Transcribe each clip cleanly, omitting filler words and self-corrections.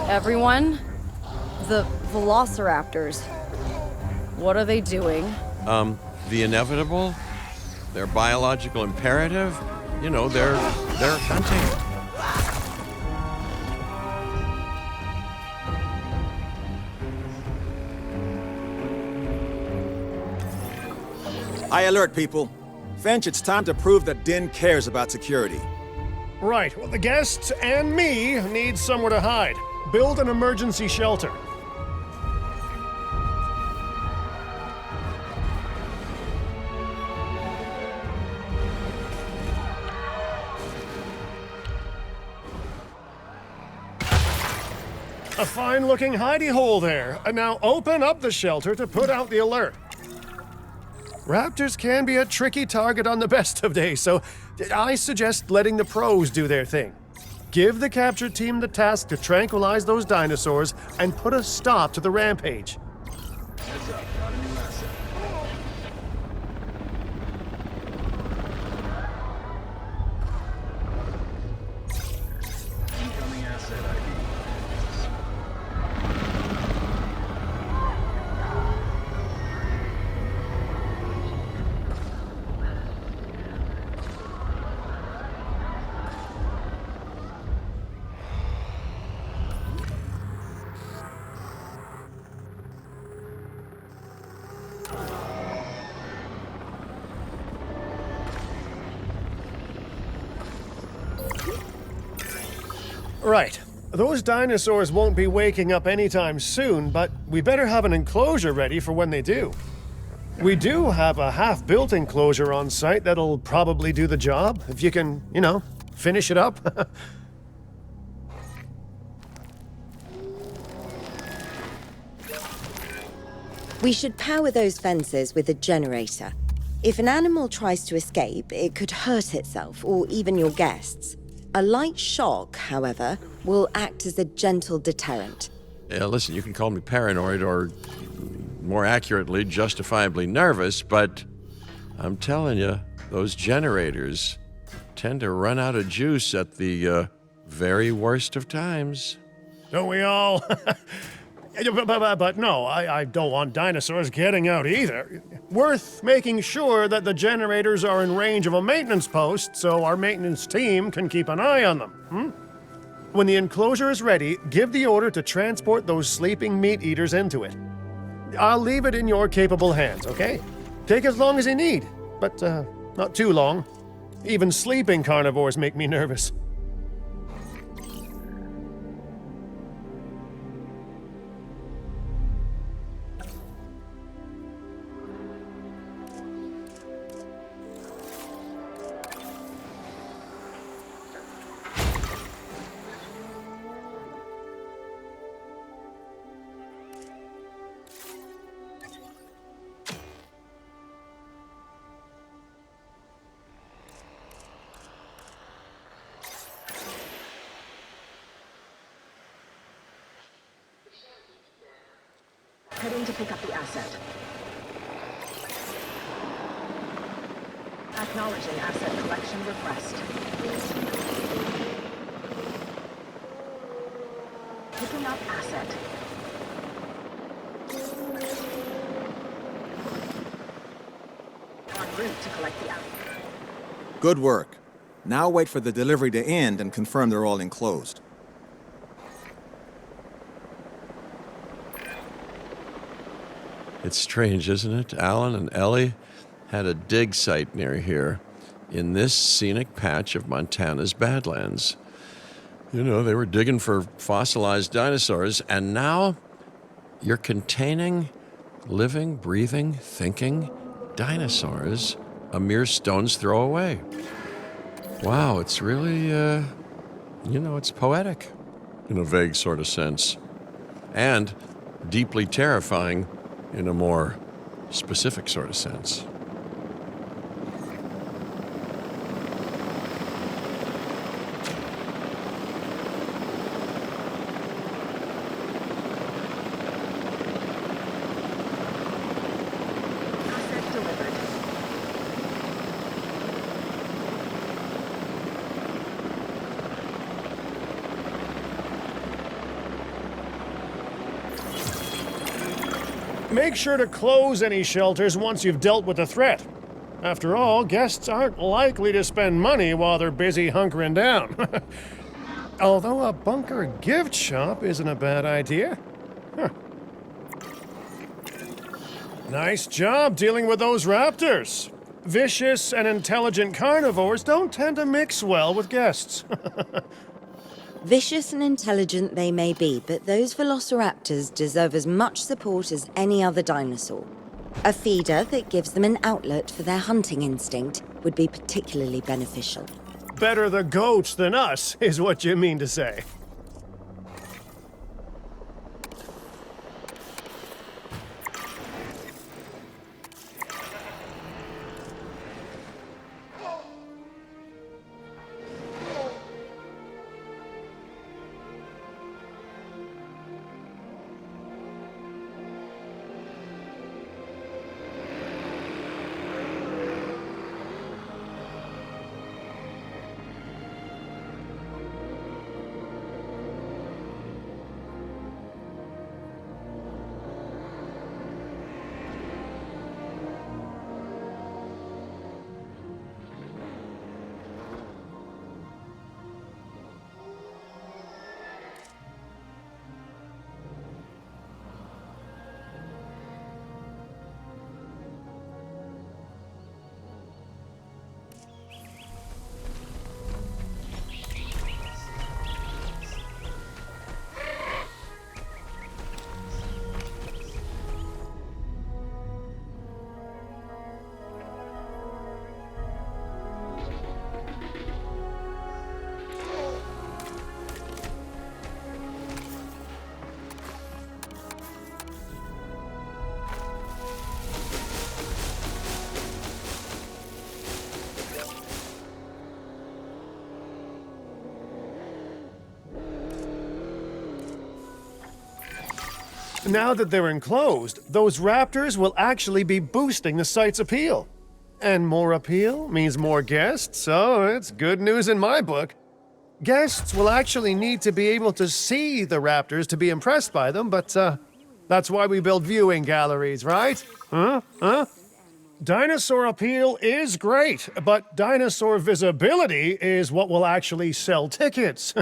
Everyone, the velociraptors. What are they doing? The inevitable, their biological imperative, you know, they're hunting. High alert, people. Finch, it's time to prove that Din cares about security. Right, well, the guests and me need somewhere to hide. Build an emergency shelter. A fine-looking hidey hole there. And now open up the shelter to put out the alert. Raptors can be a tricky target on the best of days, so I suggest letting the pros do their thing. Give the capture team the task to tranquilize those dinosaurs and put a stop to the rampage. Right. Those dinosaurs won't be waking up anytime soon, but we better have an enclosure ready for when they do. We do have a half-built enclosure on site that'll probably do the job, if you can, finish it up. We should power those fences with a generator. If an animal tries to escape, it could hurt itself or even your guests. A light shock, however, will act as a gentle deterrent. Yeah, listen, you can call me paranoid or, more accurately, justifiably nervous, but I'm telling you, those generators tend to run out of juice at the very worst of times. Don't we all? But no, I don't want dinosaurs getting out either. Worth making sure that the generators are in range of a maintenance post so our maintenance team can keep an eye on them. When the enclosure is ready, give the order to transport those sleeping meat eaters into it. I'll leave it in your capable hands, okay? Take as long as you need, but not too long. Even sleeping carnivores make me nervous. Heading to pick up the asset. Acknowledging asset collection request. Picking up asset. En route to collect the asset. Good work. Now wait for the delivery to end and confirm they're all enclosed. It's strange, isn't it? Alan and Ellie had a dig site near here in this scenic patch of Montana's Badlands. You know, they were digging for fossilized dinosaurs, and now you're containing living, breathing, thinking dinosaurs a mere stone's throw away. Wow, it's really, it's poetic in a vague sort of sense, and deeply terrifying in a more specific sort of sense. Asset delivered. Make sure to close any shelters once you've dealt with the threat. After all, guests aren't likely to spend money while they're busy hunkering down. Although a bunker gift shop isn't a bad idea. Huh. Nice job dealing with those raptors. Vicious and intelligent carnivores don't tend to mix well with guests. Vicious and intelligent they may be, but those velociraptors deserve as much support as any other dinosaur. A feeder that gives them an outlet for their hunting instinct would be particularly beneficial. Better the goats than us, is what you mean to say. Now that they're enclosed, those raptors will actually be boosting the site's appeal. And more appeal means more guests, so it's good news in my book. Guests will actually need to be able to see the raptors to be impressed by them, but that's why we build viewing galleries, right? Huh? Dinosaur appeal is great, but dinosaur visibility is what will actually sell tickets.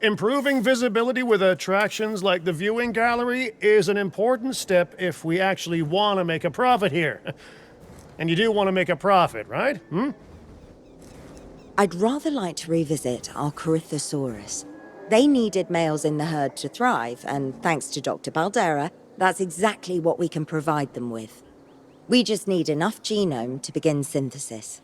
Improving visibility with attractions like the viewing gallery is an important step if we actually want to make a profit here. And you do want to make a profit, right? I'd rather like to revisit our Corythosaurus. They needed males in the herd to thrive, and thanks to Dr. Baldera, that's exactly what we can provide them with. We just need enough genome to begin synthesis.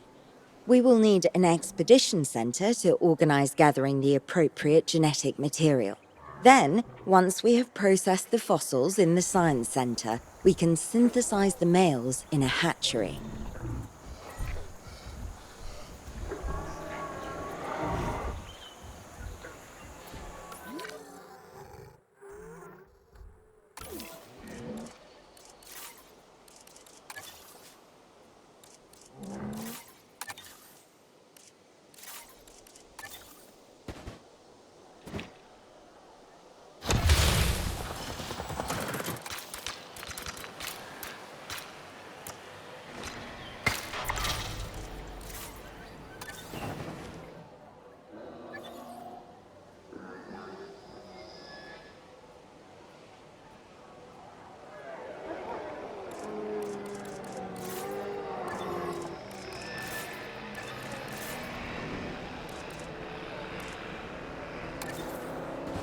We will need an expedition center to organize gathering the appropriate genetic material. Then, once we have processed the fossils in the science center, we can synthesize the males in a hatchery.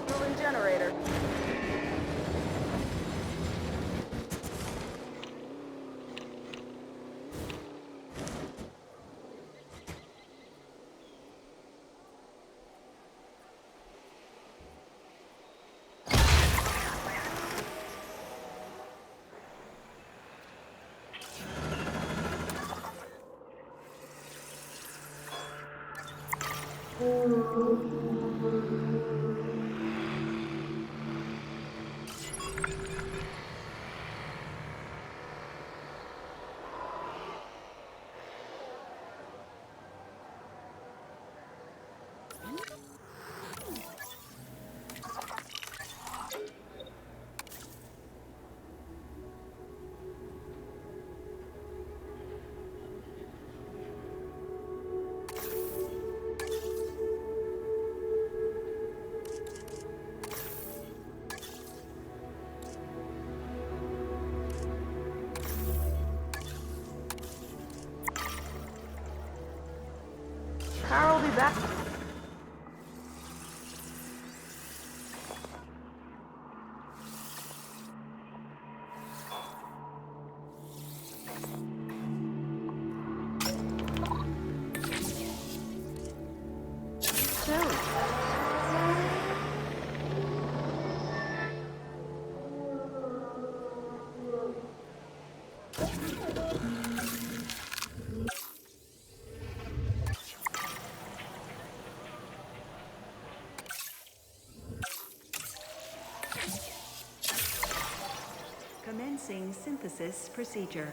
Moving generator. Power will be back. Soon. Commencing synthesis procedure.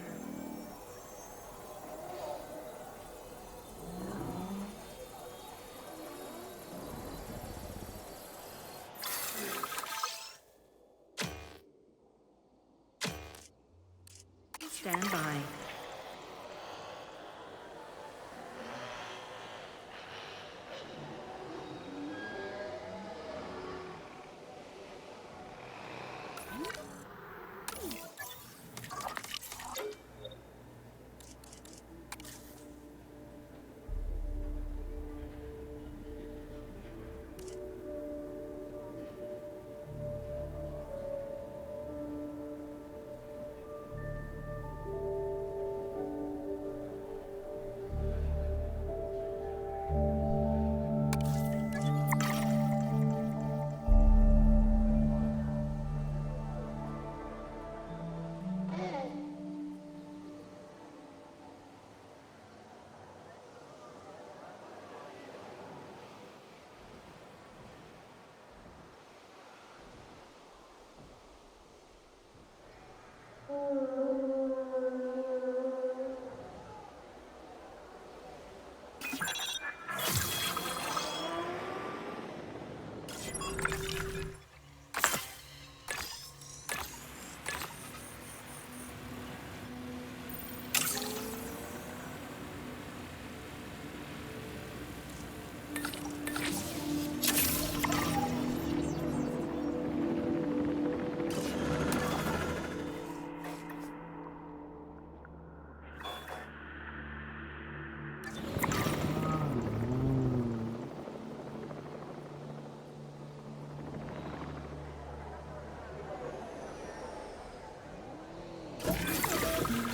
Stand by.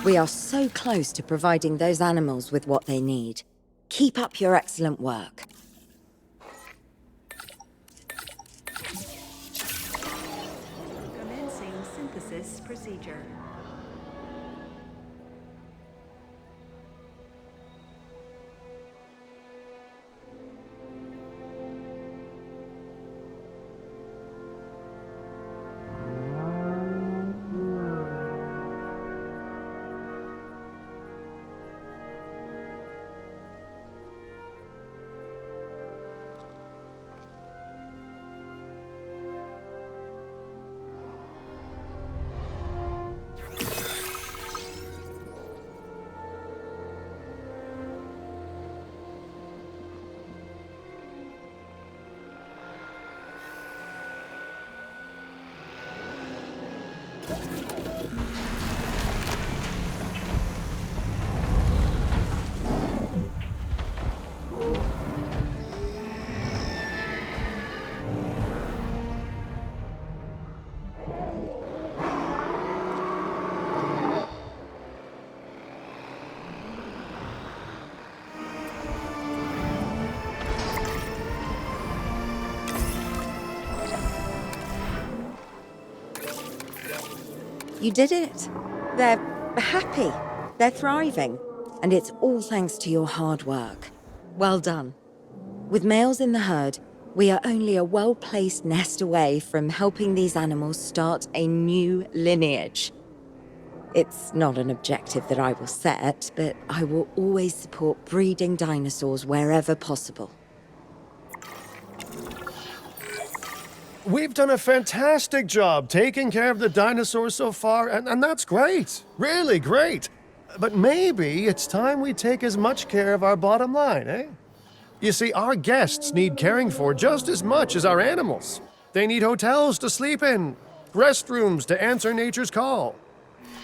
We are so close to providing those animals with what they need. Keep up your excellent work. Commencing synthesis procedure. You did it. They're happy. They're thriving. And it's all thanks to your hard work. Well done. With males in the herd, we are only a well-placed nest away from helping these animals start a new lineage. It's not an objective that I will set, but I will always support breeding dinosaurs wherever possible. We've done a fantastic job taking care of the dinosaurs so far, and that's great. Really great. But maybe it's time we take as much care of our bottom line, eh? You see, our guests need caring for just as much as our animals. They need hotels to sleep in, restrooms to answer nature's call.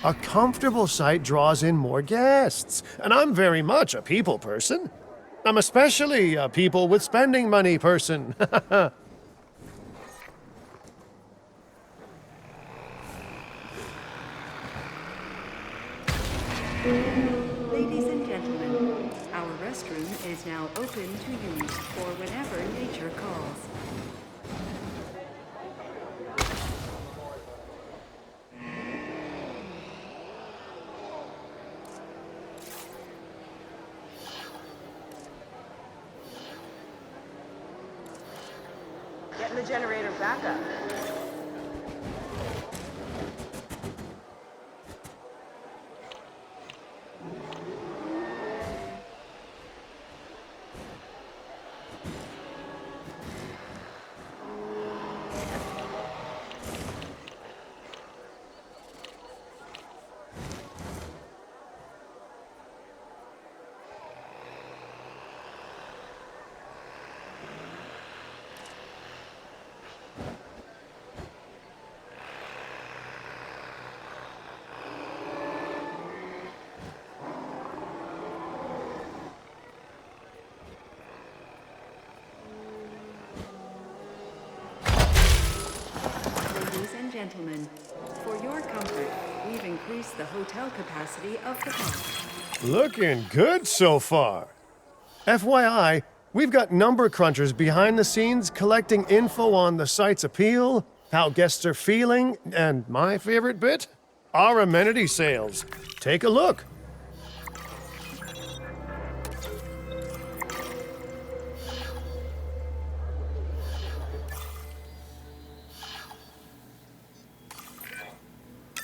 A comfortable site draws in more guests, and I'm very much a people person. I'm especially a people with spending money person. Ladies and gentlemen, our restroom is now open to use for whenever nature calls. Getting the generator back up. Ladies and gentlemen, for your comfort, we've increased the hotel capacity of the park. Looking good so far. FYI, we've got number crunchers behind the scenes collecting info on the site's appeal, how guests are feeling, and my favorite bit, our amenity sales. Take a look.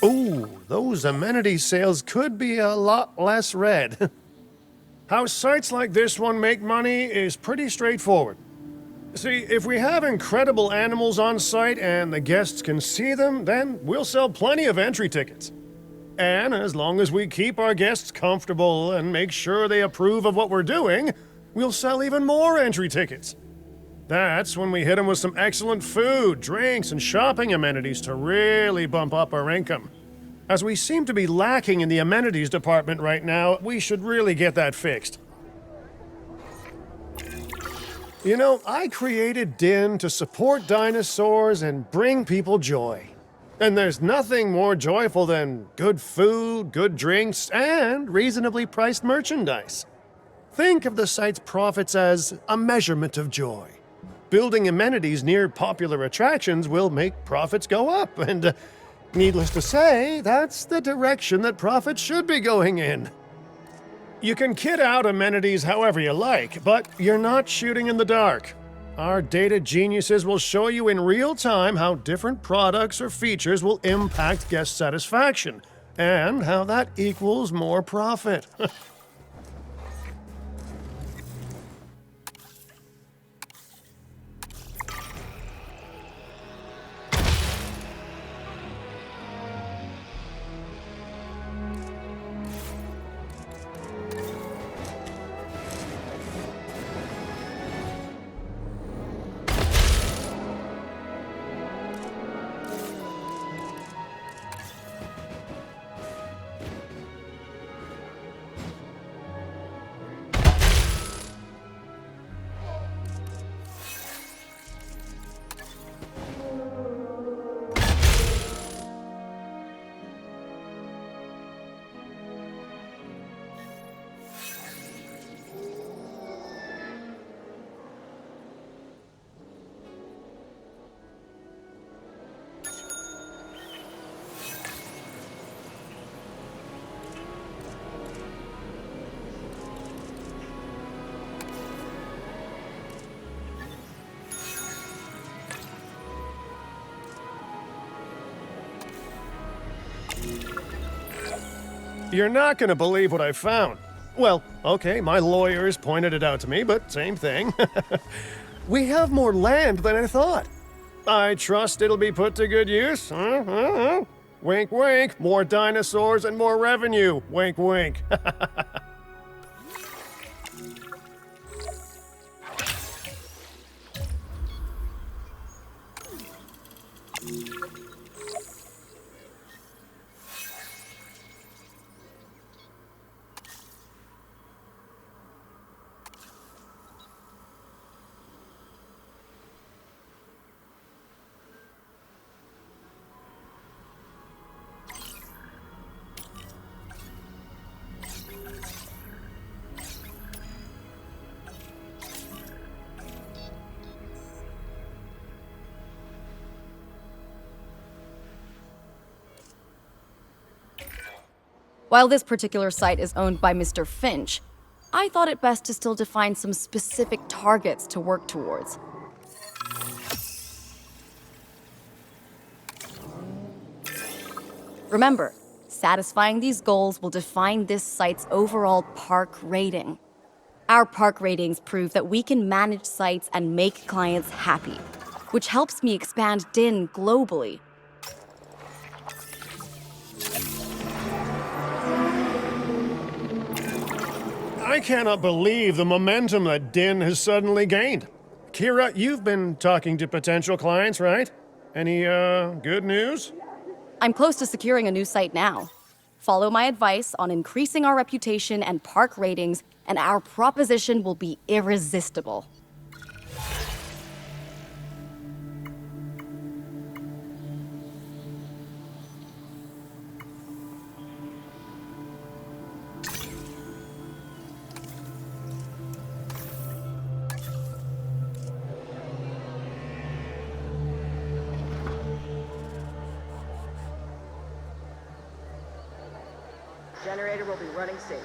Ooh, those amenity sales could be a lot less red. How sites like this one make money is pretty straightforward. See, if we have incredible animals on site and the guests can see them, then we'll sell plenty of entry tickets. And as long as we keep our guests comfortable and make sure they approve of what we're doing, we'll sell even more entry tickets. That's when we hit them with some excellent food, drinks, and shopping amenities to really bump up our income. As we seem to be lacking in the amenities department right now, we should really get that fixed. You know, I created DIN to support dinosaurs and bring people joy. And there's nothing more joyful than good food, good drinks, and reasonably priced merchandise. Think of the site's profits as a measurement of joy. Building amenities near popular attractions will make profits go up, and needless to say, that's the direction that profits should be going in. You can kit out amenities however you like, but you're not shooting in the dark. Our data geniuses will show you in real time how different products or features will impact guest satisfaction, and how that equals more profit. You're not gonna believe what I found. Well, okay, my lawyers pointed it out to me, but same thing. We have more land than I thought. I trust it'll be put to good use. Wink, wink. More dinosaurs and more revenue. Wink, wink. While this particular site is owned by Mr. Finch, I thought it best to still define some specific targets to work towards. Remember, satisfying these goals will define this site's overall park rating. Our park ratings prove that we can manage sites and make clients happy, which helps me expand DIN globally. I cannot believe the momentum that DIN has suddenly gained. Kira, you've been talking to potential clients, right? Any, good news? I'm close to securing a new site now. Follow my advice on increasing our reputation and park ratings, and our proposition will be irresistible. Generator will be running soon.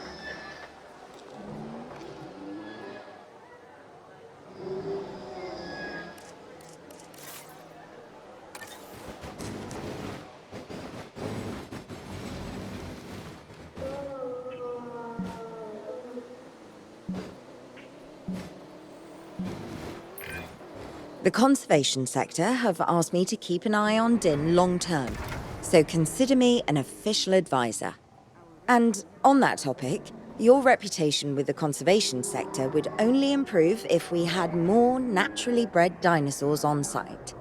The conservation sector have asked me to keep an eye on DIN long term, so consider me an official advisor. And on that topic, your reputation with the conservation sector would only improve if we had more naturally bred dinosaurs on site.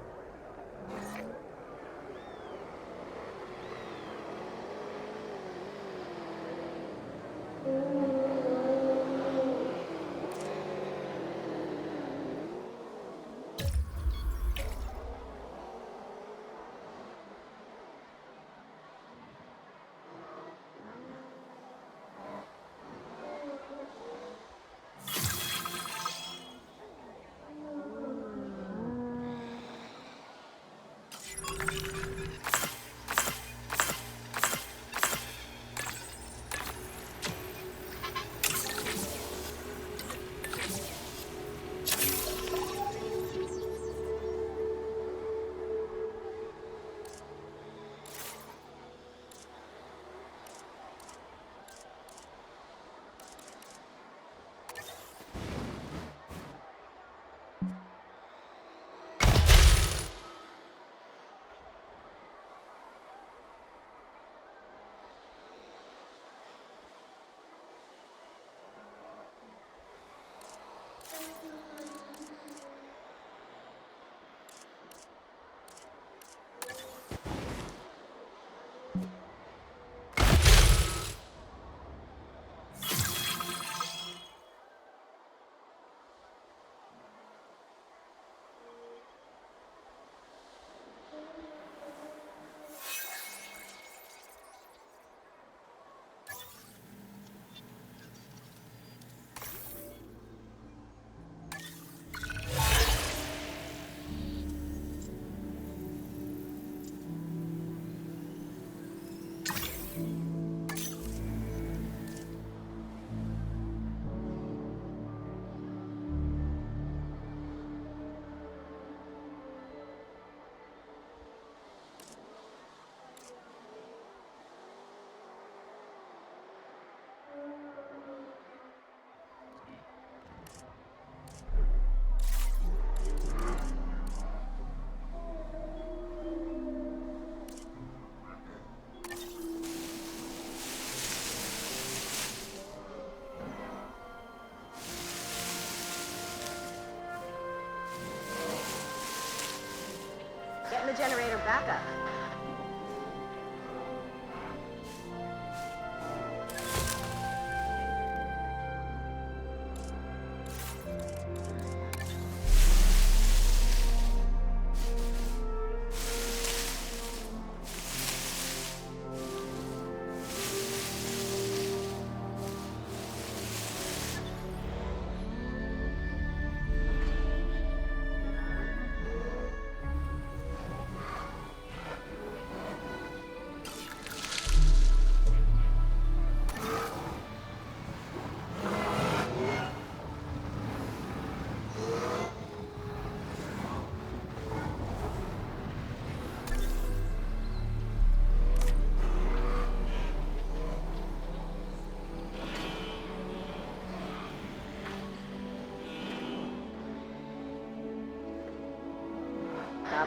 Getting the generator back up.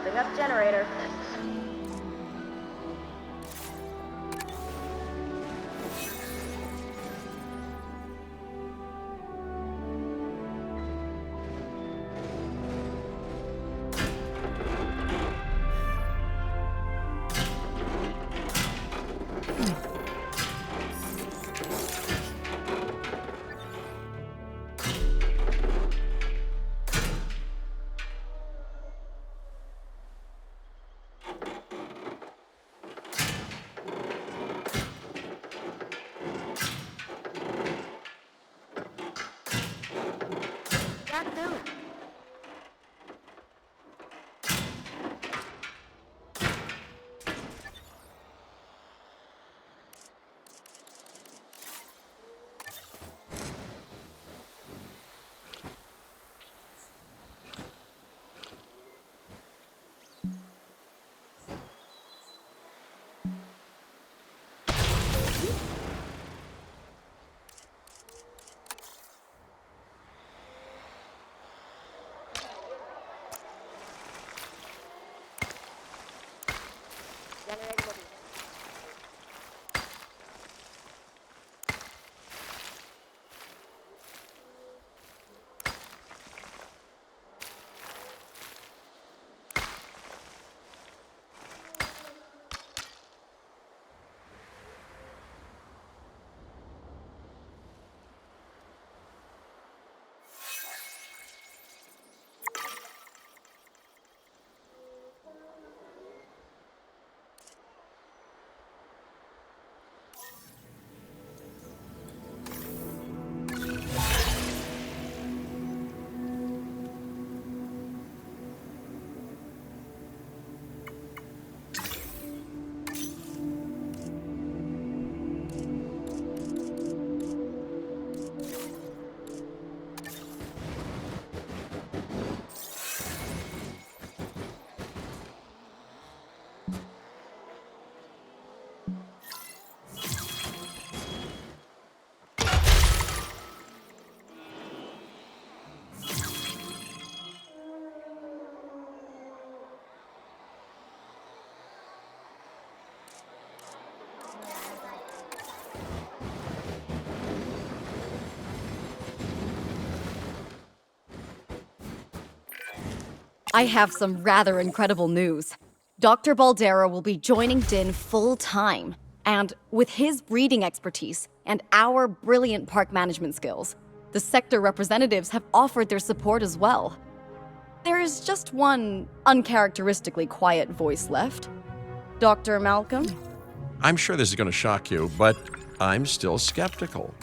Starting up generator. I have some rather incredible news. Dr. Baldera will be joining Din full-time, and with his breeding expertise and our brilliant park management skills, the sector representatives have offered their support as well. There is just one uncharacteristically quiet voice left. Dr. Malcolm? I'm sure this is going to shock you, but I'm still skeptical.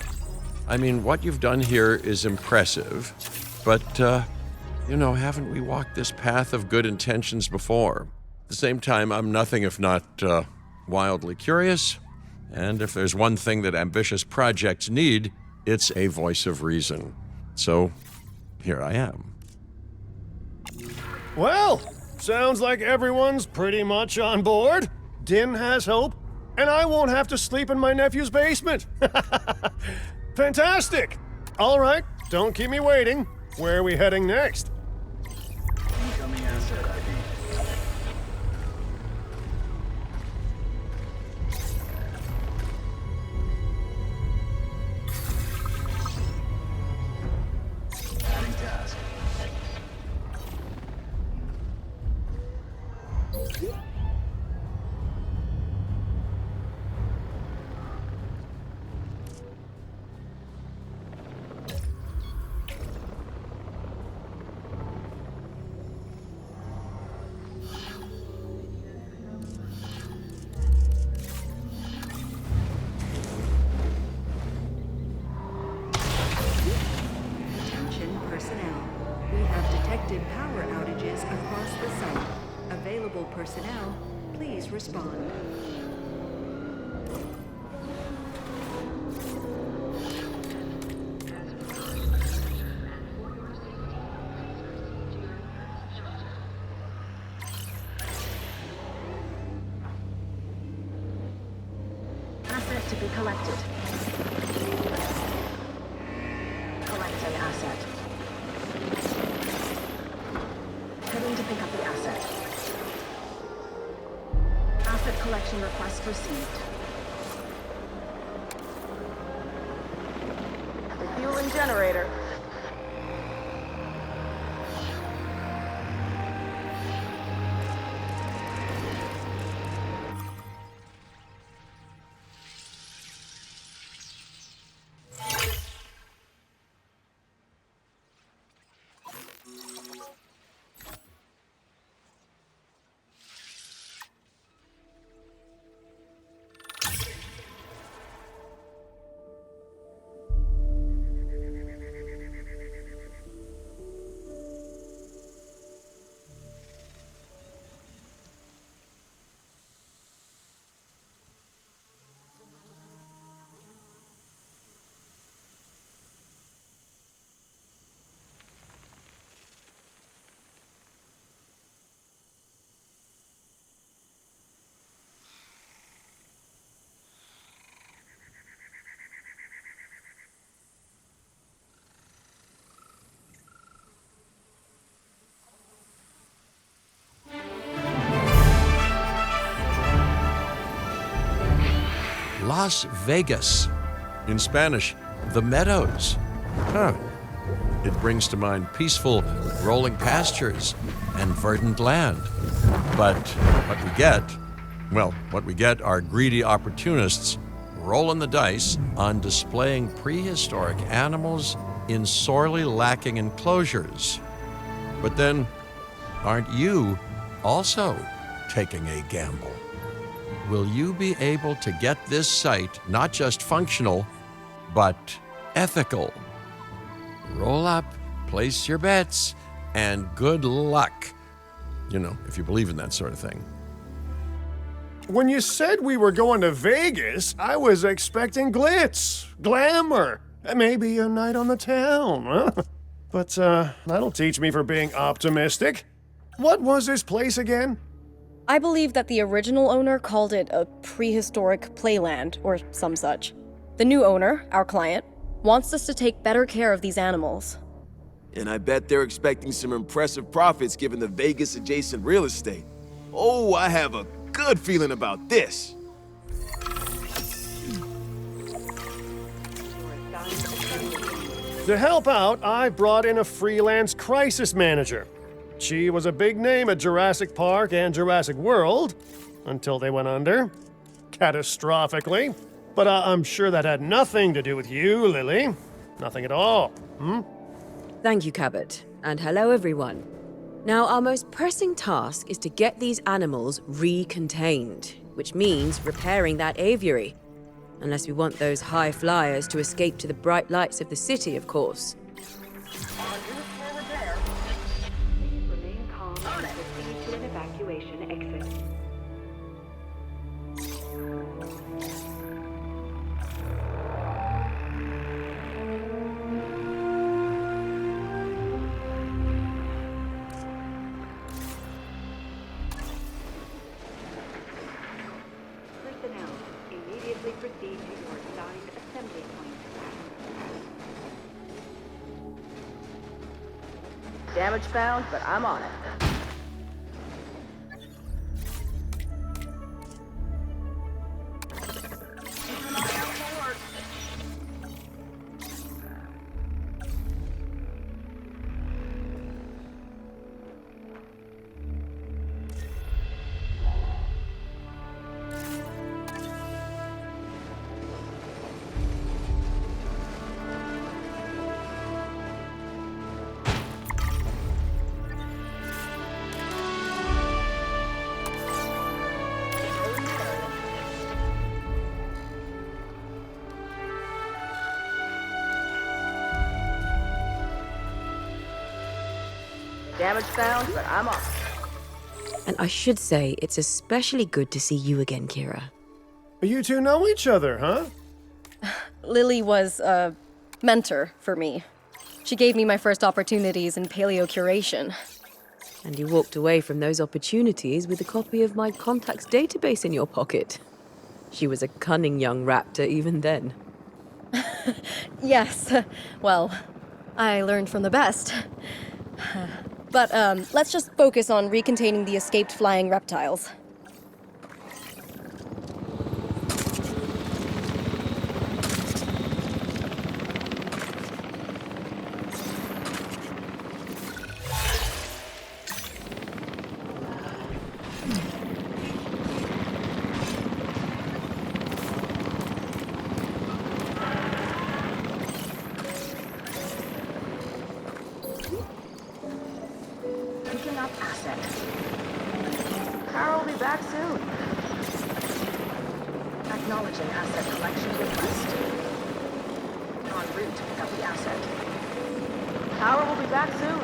I mean, what you've done here is impressive, but, haven't we walked this path of good intentions before? At the same time, I'm nothing if not wildly curious, and if there's one thing that ambitious projects need, it's a voice of reason. So, here I am. Well, sounds like everyone's pretty much on board. Din has hope, and I won't have to sleep in my nephew's basement. Fantastic! All right, don't keep me waiting. Where are we heading next? Incoming asset ID. Adding task. Attention personnel. We have detected power outages across the site. Available personnel, please respond. Asset to be collected. Collecting asset. Heading to pick up the asset. Request received. Refueling generator. Las Vegas. In Spanish, the Meadows. Huh. It brings to mind peaceful, rolling pastures and verdant land. But what we get are greedy opportunists rolling the dice on displaying prehistoric animals in sorely lacking enclosures. But then, aren't you also taking a gamble? Will you be able to get this site not just functional, but ethical? Roll up, place your bets, and good luck. You know, if you believe in that sort of thing. When you said we were going to Vegas, I was expecting glitz, glamour, maybe a night on the town, huh? But that'll teach me for being optimistic. What was this place again? I believe that the original owner called it a prehistoric playland, or some such. The new owner, our client, wants us to take better care of these animals. And I bet they're expecting some impressive profits given the Vegas-adjacent real estate. Oh, I have a good feeling about this. To help out, I brought in a freelance crisis manager. She was a big name at Jurassic Park and Jurassic World, until they went under. Catastrophically. But I'm sure that had nothing to do with you, Lily. Nothing at all. Thank you, Cabot. And hello, everyone. Now, our most pressing task is to get these animals recontained, which means repairing that aviary. Unless we want those high flyers to escape to the bright lights of the city, of course. Please remain calm and proceed to an evacuation exit. Personnel, immediately proceed to your assigned assembly point. Damage found, but I'm on it. Damage found, but I'm on it. And I should say, it's especially good to see you again, Kira. You two know each other, huh? Lily was a mentor for me. She gave me my first opportunities in paleocuration. And you walked away from those opportunities with a copy of my contacts database in your pocket. She was a cunning young raptor even then. Yes, well, I learned from the best. But let's just focus on recontaining the escaped flying reptiles. back soon. Acknowledging asset collection request. En route to pick up the asset. Power will be back soon.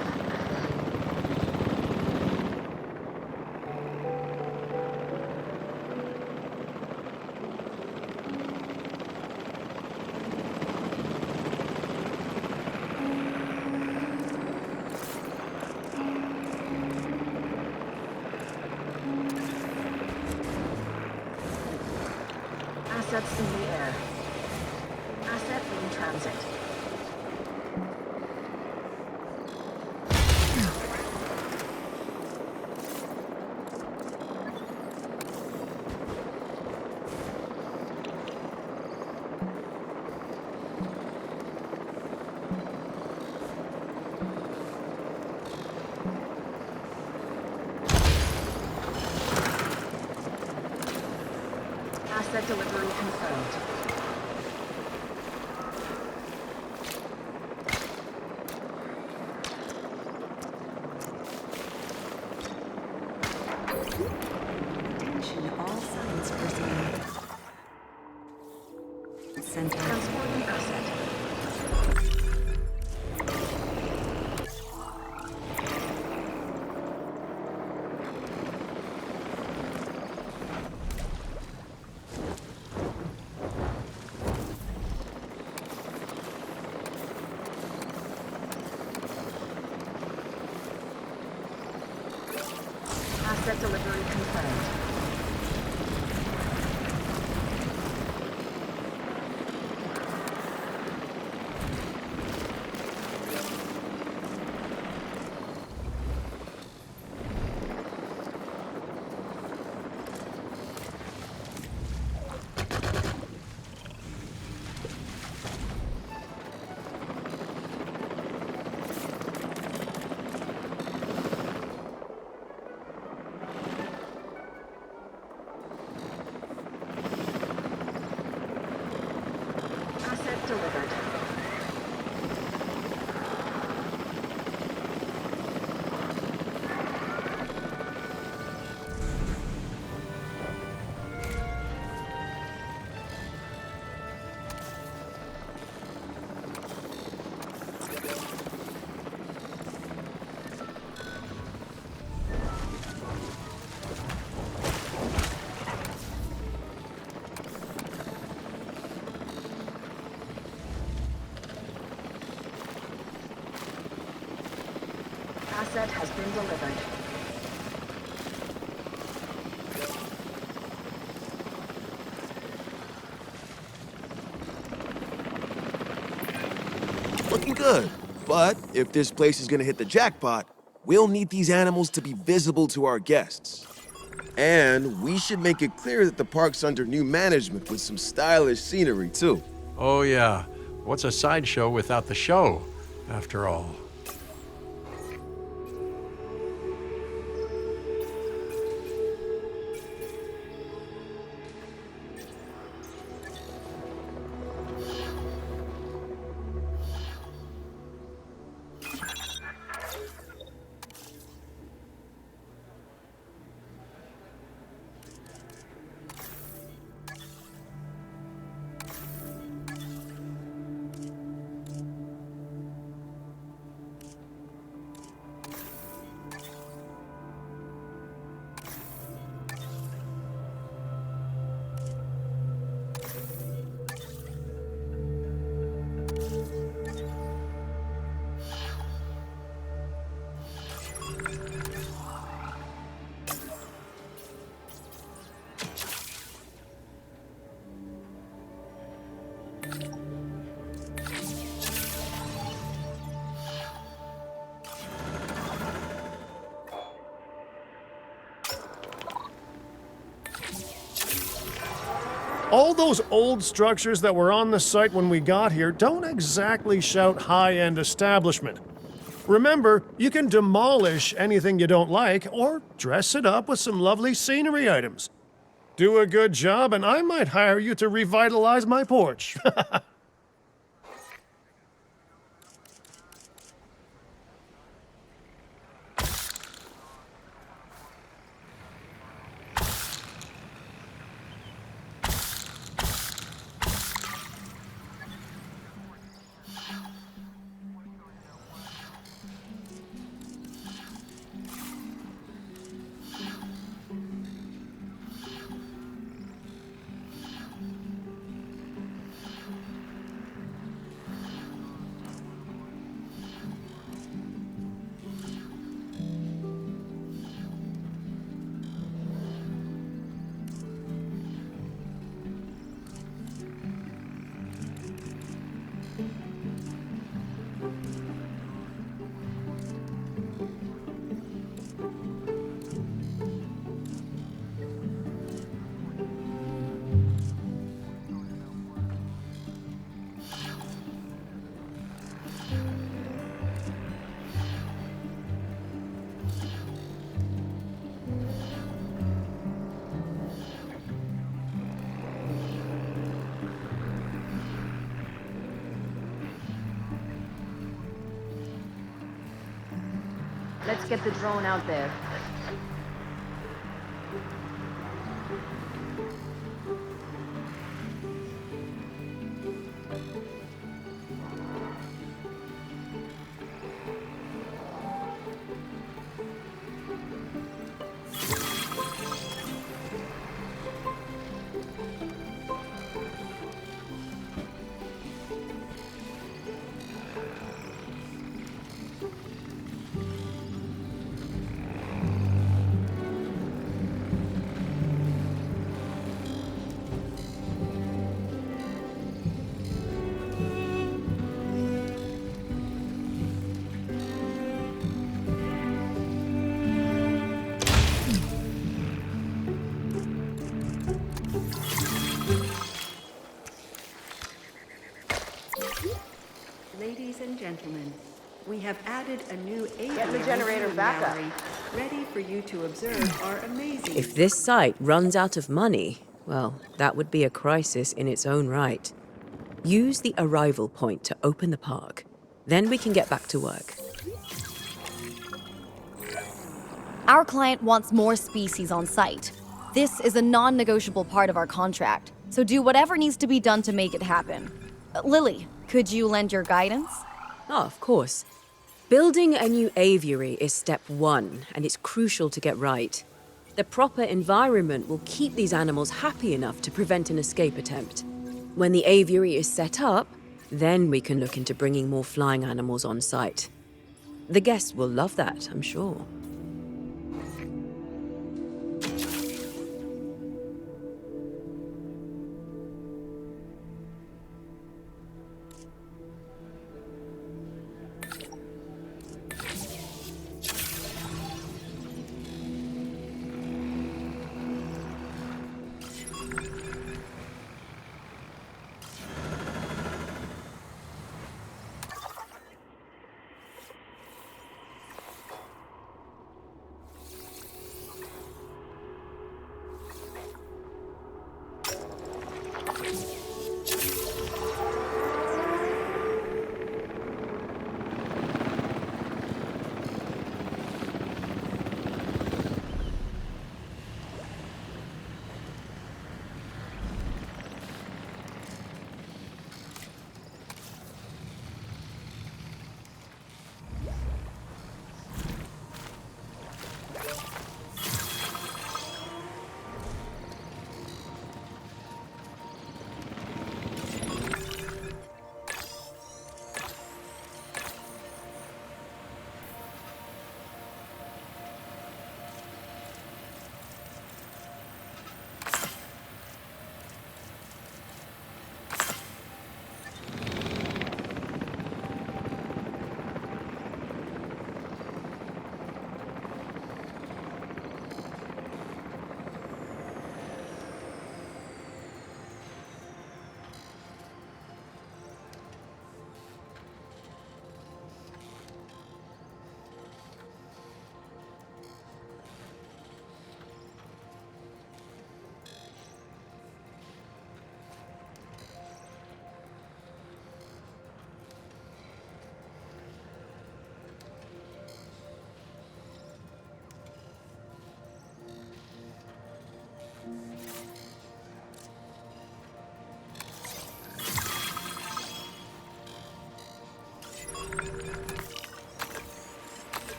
Assets in the air. Asset in transit. Asset delivery confirmed. Attention all science personnel. Center. Transporting asset. Asset delivery confirmed. Asset delivered. Asset has been delivered. Looking good. But if this place is gonna hit the jackpot, we'll need these animals to be visible to our guests. And we should make it clear that the park's under new management with some stylish scenery, too. Oh, yeah. What's a sideshow without the show, after all? All those old structures that were on the site when we got here don't exactly shout high-end establishment. Remember, you can demolish anything you don't like or dress it up with some lovely scenery items. Do a good job and I might hire you to revitalize my porch. Let's get the drone out there. Ladies and gentlemen, we have added a new Get the generator viewing back up. gallery, ready for you to observe our amazing... If this site runs out of money, well, that would be a crisis in its own right. Use the arrival point to open the park. Then we can get back to work. Our client wants more species on site. This is a non-negotiable part of our contract, so do whatever needs to be done to make it happen. Lily, could you lend your guidance? Oh, of course. Building a new aviary is step one, and it's crucial to get right. The proper environment will keep these animals happy enough to prevent an escape attempt. When the aviary is set up, then we can look into bringing more flying animals on site. The guests will love that, I'm sure.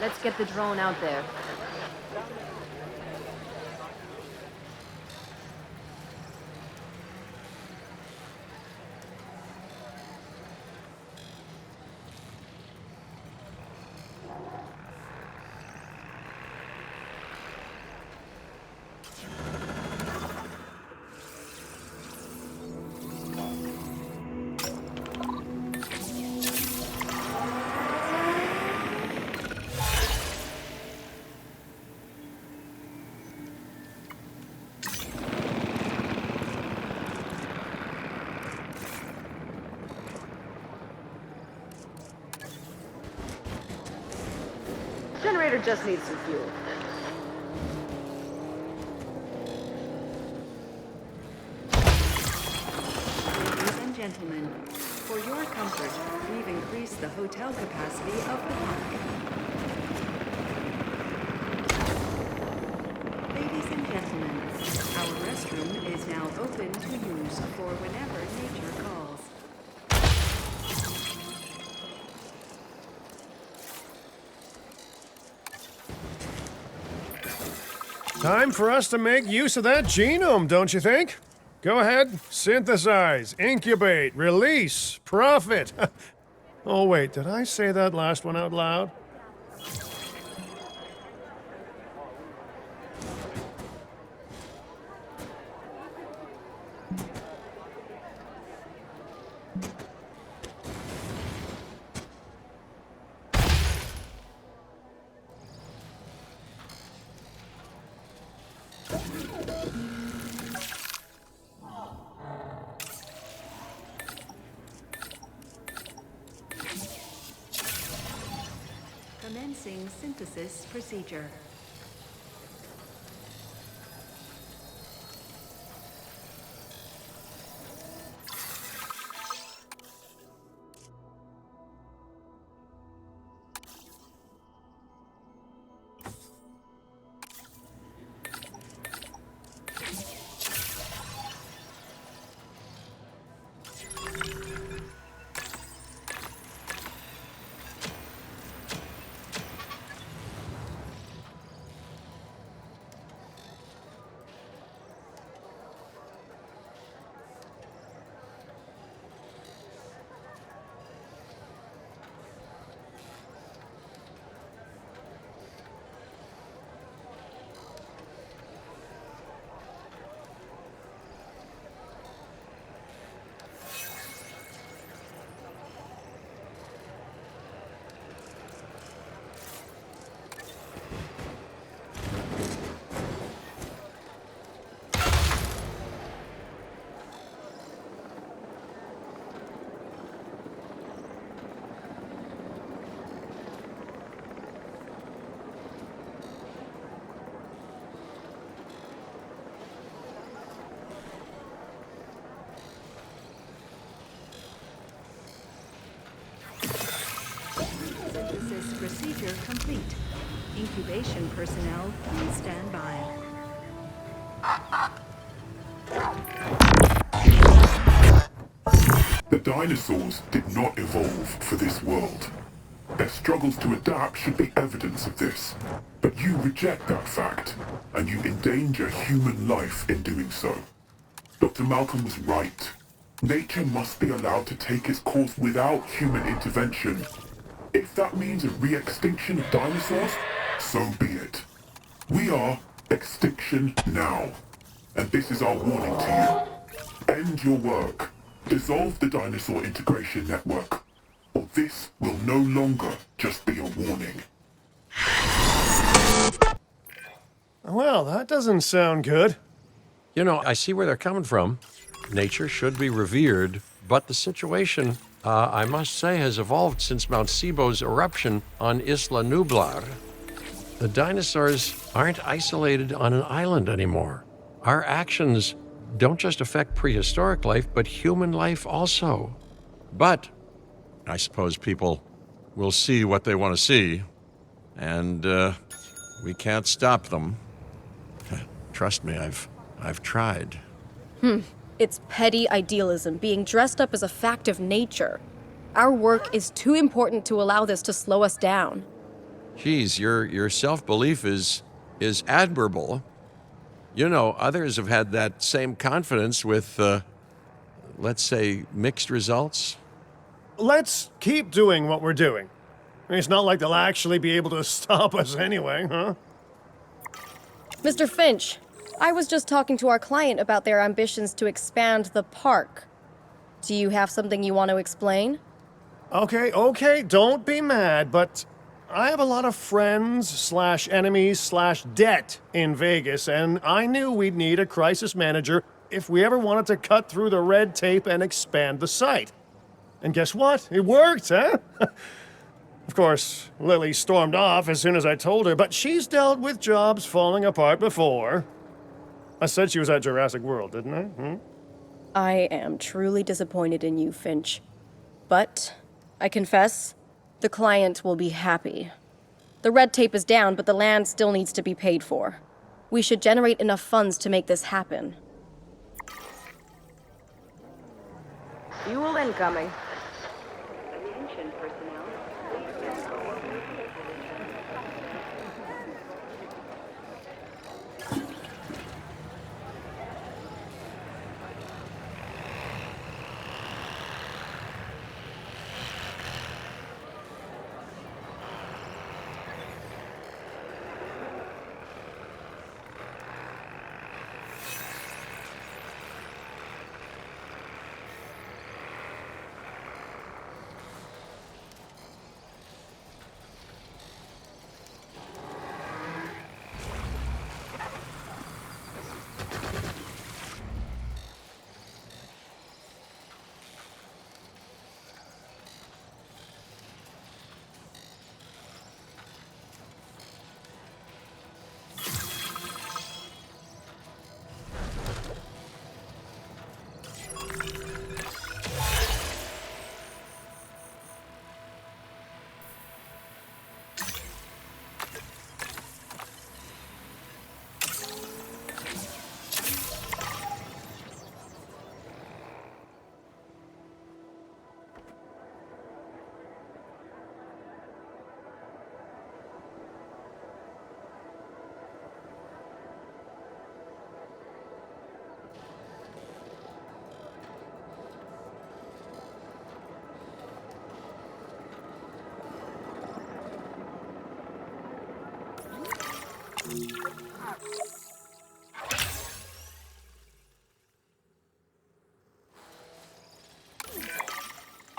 Let's get the drone out there. Generator just needs some fuel. Ladies and gentlemen, for your comfort, we've increased the hotel capacity of the park. Ladies and gentlemen, our restroom is now open to use for whenever nature calls. Time for us to make use of that genome, don't you think? Go ahead, synthesize, incubate, release, profit. Oh, wait, did I say that last one out loud? Commencing synthesis procedure. Synthesis procedure complete. Incubation personnel, please stand by. The dinosaurs did not evolve for this world. Their struggles to adapt should be evidence of this. But you reject that fact, and you endanger human life in doing so. Dr. Malcolm was right. Nature must be allowed to take its course without human intervention. If that means a re-extinction of dinosaurs, so be it. We are extinction now. And this is our warning to you. End your work. Dissolve the dinosaur integration network. Or this will no longer just be a warning. Well, that doesn't sound good. You know, I see where they're coming from. Nature should be revered, but the situation, I must say, has evolved since Mount Sibo's eruption on Isla Nublar. The dinosaurs aren't isolated on an island anymore. Our actions don't just affect prehistoric life, but human life also. But I suppose people will see what they want to see, and we can't stop them. Trust me, I've tried. It's petty idealism being dressed up as a fact of nature. Our work is too important to allow this to slow us down. Geez, your self-belief is admirable. You know, others have had that same confidence with, let's say, mixed results. Let's keep doing what we're doing. It's not like they'll actually be able to stop us anyway, huh? Mr. Finch, I was just talking to our client about their ambitions to expand the park. Do you have something you want to explain? Okay, don't be mad, but I have a lot of friends/enemies/debt in Vegas, and I knew we'd need a crisis manager if we ever wanted to cut through the red tape and expand the site. And guess what? It worked, huh? Of course, Lily stormed off as soon as I told her, but she's dealt with jobs falling apart before. I said she was at Jurassic World, didn't I? I am truly disappointed in you, Finch. But, I confess, the client will be happy. The red tape is down, but the land still needs to be paid for. We should generate enough funds to make this happen. Fuel incoming. Attention personnel.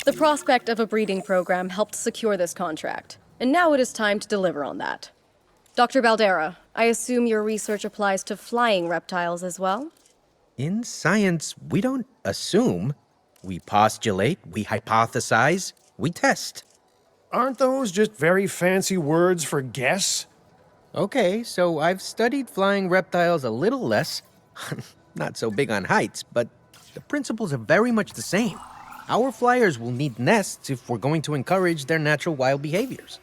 The prospect of a breeding program helped secure this contract, and now it is time to deliver on that. Dr. Baldera, I assume your research applies to flying reptiles as well? In science, we don't assume. We postulate, we hypothesize, we test. Aren't those just very fancy words for guess? Okay, so I've studied flying reptiles a little less. Not so big on heights, but the principles are very much the same. Our flyers will need nests if we're going to encourage their natural wild behaviors.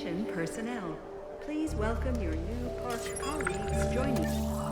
Attention personnel. Please welcome your new park colleagues joining you.